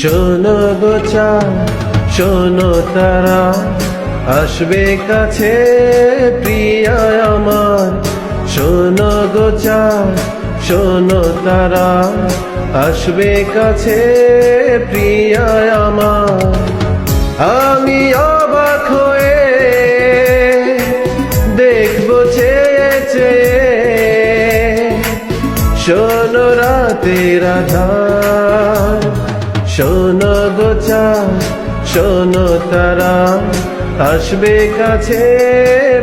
শোনো গো চাঁদ, শোনো তারা, আসবে কাছে প্রিয়া আমার। শোনো গো চাঁদ, শোনো তারা, আসবে কাছে প্রিয়া আমার। আমি অবাক হয়ে দেখবো চেয়ে চেয়ে, শোনো রাতের আঁধার। শোনো গো চাঁদ, শোনো তারা, আসবে কাছে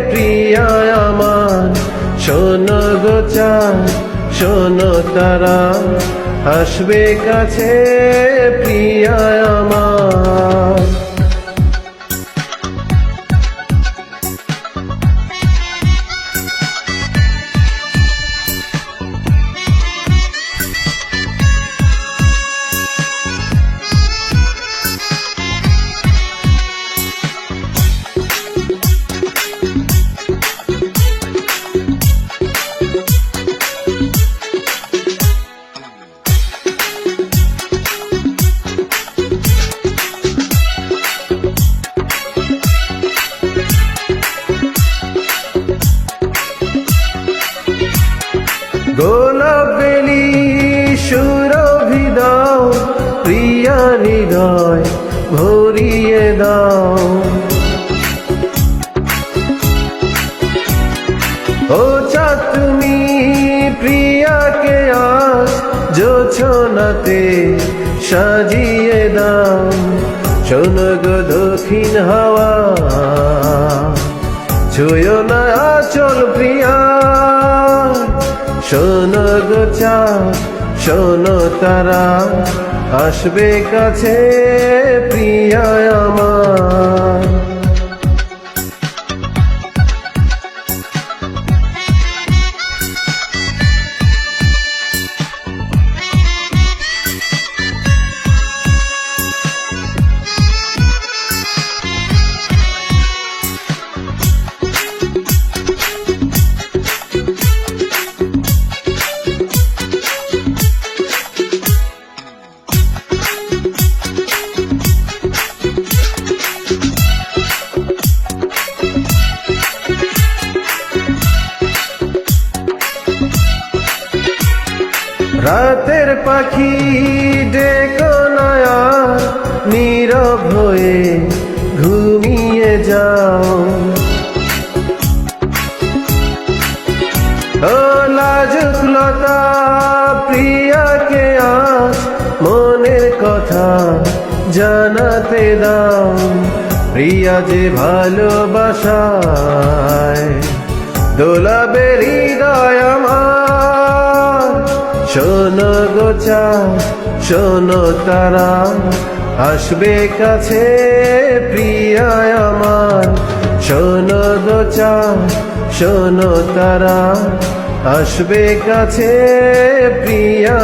প্রিয়া আমার। শোনো গো চাঁদ, শোনো তারা, আসবে কাছে প্রিয়া আমার। গোলাপ বেলি সুরভি দাও, প্রিয়া হৃদয় ভরিয়ে দাও। ও চাঁদ তুমি প্রিয়াকে আজ জোছনাতে সাজিয়ে দাও। শোনো গো দক্ষিণ হাওয়া, ছুঁয়ো না আঁচল প্রিয়া। শোনো গো চাঁদ, শোনো তারা, আসবে কাছে প্রিয়া আমার। রাতের পাখি ডেকো না আর, নীরব হয়ে ঘুমিয়ে যাও। ও লাজুক লতা প্রিয়াকে আজ মনের কথা জানাতে দাও। প্রিয়া যে ভালোবাসায় দোলাবে হৃদয় আমার। শোনো গো চাঁদ, শোনো তারা, আসবে কাছে প্রিয়া আমার। শোনো গো চাঁদ, শোনো তারা, আসবে কাছে প্রিয়া